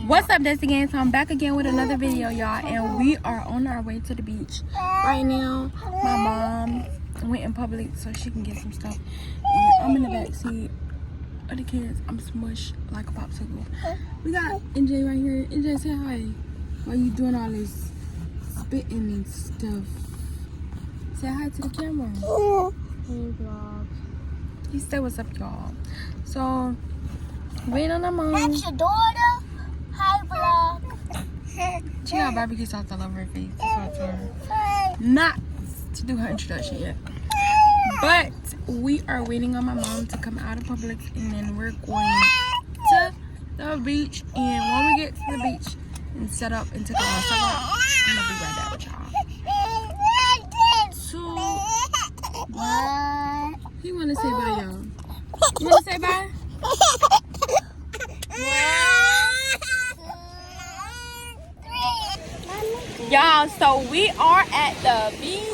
What's up, Desi Gang? So I'm back again with another video, y'all, and we are on our way to the beach right now. My mom went in public so she can get some stuff, and I'm in the back seat of the kids. I'm smushed like a popsicle. We got NJ right here. NJ, say hi. Why you doing all this spitting and stuff? Say hi to the camera. Hey, vlog. He said what's up, y'all. So waiting on my mom. That's your daughter. Hi, vlog. She got barbecue sauce all over her face. So I told her not to do her introduction yet. But we are waiting on my mom to come out of Publix, and then we're going to the beach. And when we get to the beach and set up and take our stuff out, I'm gonna be right back with y'all. So What? he wanna say bye, y'all. You wanna say bye? Y'all, so we are at the beach,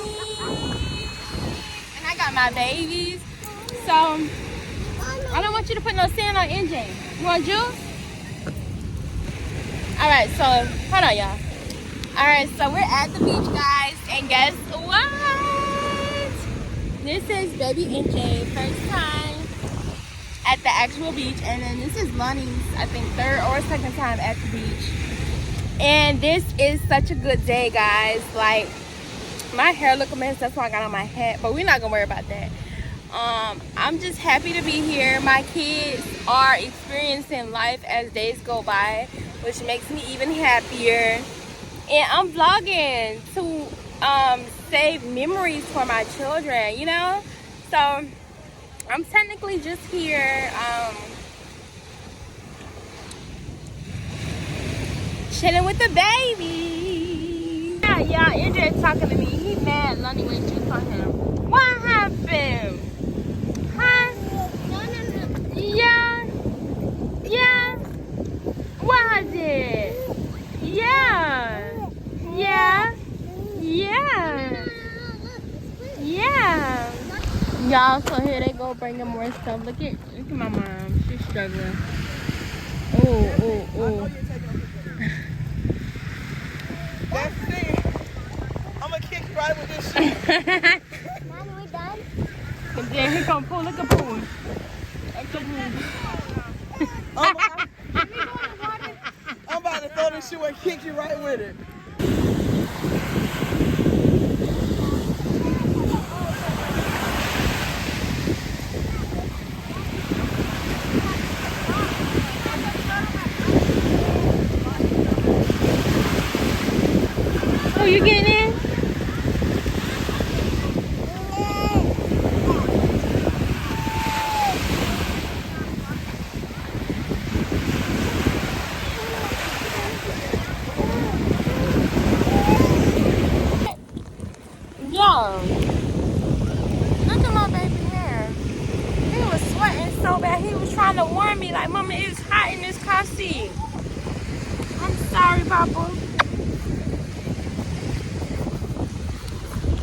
and I got my babies. So I don't want you to put no sand on NJ. You want juice? All right, so hold on, y'all. All right, so we're at the beach, guys, and guess what? This is baby NJ, first time at the actual beach, and then this is Lonnie's, I think, third or second time at the beach. And this is such a good day, guys. Like, my hair look a mess, that's why I got on my hat, but we're not gonna worry about that. I'm just happy to be here. My kids are experiencing life as days go by, which makes me even happier. And I'm vlogging to save memories for my children, you know? So I'm technically just here chilling with the baby. Yeah, NJ talking to me. He mad Lonnie went juice on him. What happened? Huh? Yeah. Yeah. What I did? Yeah. Yeah. Yeah. Yeah. Y'all, so here they go bringing more stuff. Look at my mom. She's struggling. Oh. That's it. I'm gonna kick you right with this shit. Mom, we done? And then he gonna pull. Look at pool. I'm about to throw this shit and kick you right with it. Oh, you getting in? Yo, look at my baby hair. He was sweating so bad. He was trying to warn me, like, Mama, it's hot in this car seat. I'm sorry, Papa.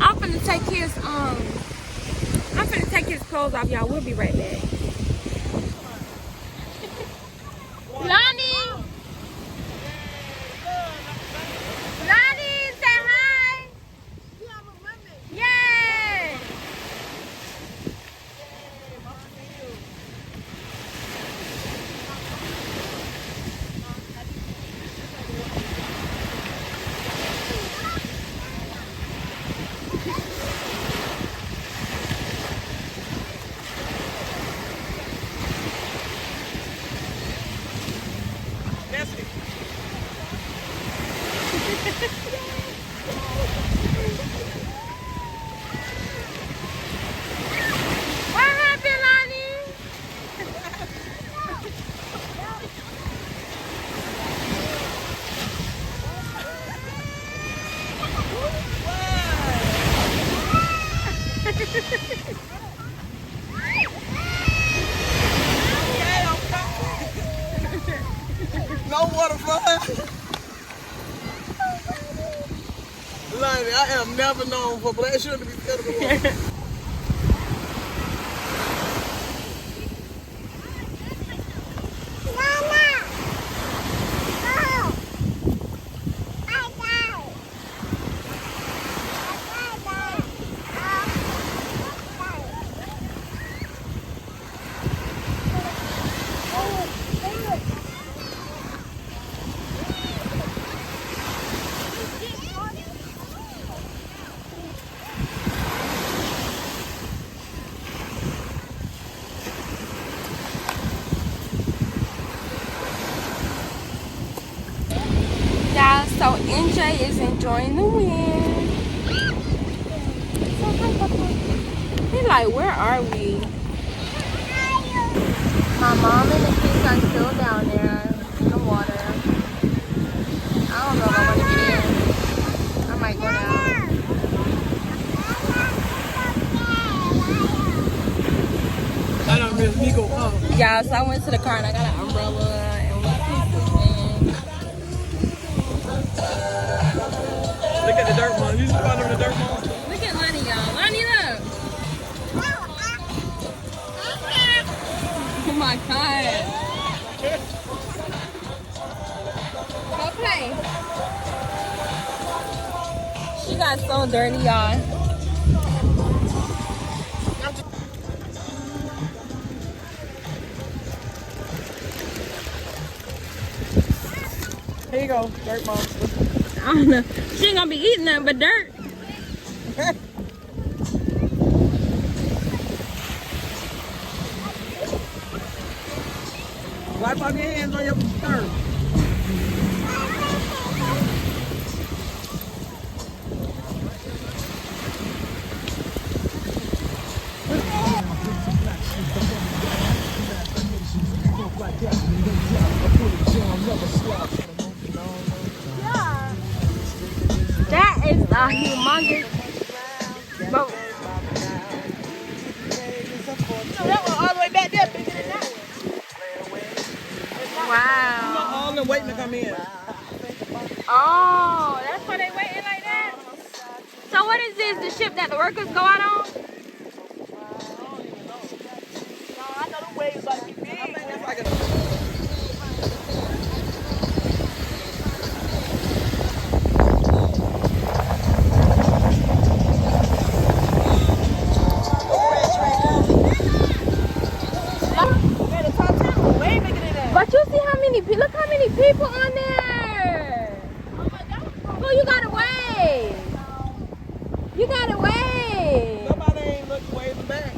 I'm finna take his clothes off, y'all. We'll be right back. Lonnie! Lonnie, say hi! Yay! That's it. What happened, Lonnie? No water fun. Lonnie, I am never known for black children to be scared of the water. NJ is enjoying the wind. He like, where are we? My mom and the kids are still down there in the water. I don't know if I want to get in. I might go down. I don't miss Nico. Yeah, so I went to the car and I got an umbrella and one Look at the dirt mom. You just find them the dirt mom. Look at Lonnie, y'all. Lonnie, look. Oh my God. Go play. She got so dirty, y'all. Here you go, dirt mom. I don't know. She ain't gonna be eating nothing but dirt. Wipe off your hands on your dirt. That is a humongous boat. So that one all the way back there, bigger than that one. Wow. All them waiting to come in. Oh, that's why they waiting like that? So what is this, the ship that the workers go out on? I know the waves like big. I think that's like a... But you see how many people, look how many people on there. Oh, you gotta wave. You gotta wave. Somebody ain't looking waving back.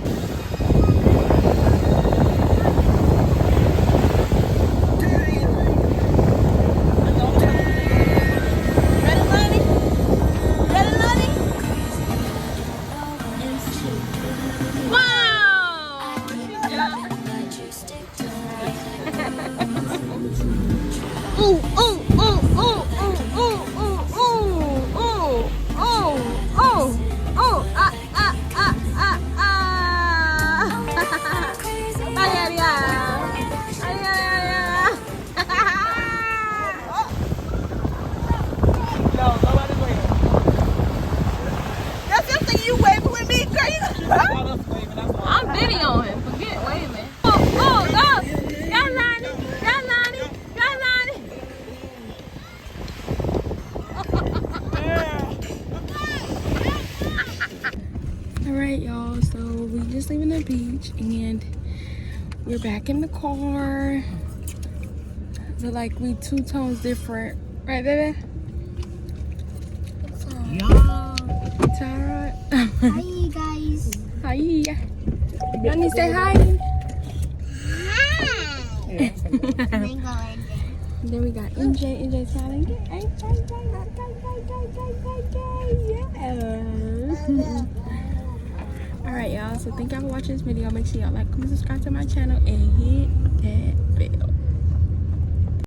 Ready, Lonnie? Ready, Lonnie? Wow. Ooh, ooh, ooh, ooh, ooh, ooh, ooh, ooh, ooh, ooh, ooh, ah, ah, ah, ah, ah. Ay, ay, ay. Ay, ay, ay, ay. No, nobody's waving. That's just thing you waving with me, girl. I'm videoing. Forget waving. Oh, oh, go. Go, Lonnie. Go, Lonnie. Go, Lonnie. All right, y'all. So we just leaving the beach and we're back in the car. But like we two tones different, right, baby? It's alright. Hi, guys. Hi. Lonnie, say hi. Then we got NJ. NJ smiling. Yeah. Alright, y'all. So thank y'all for watching this video. Make sure y'all like, comment, subscribe to my channel, and hit that bell.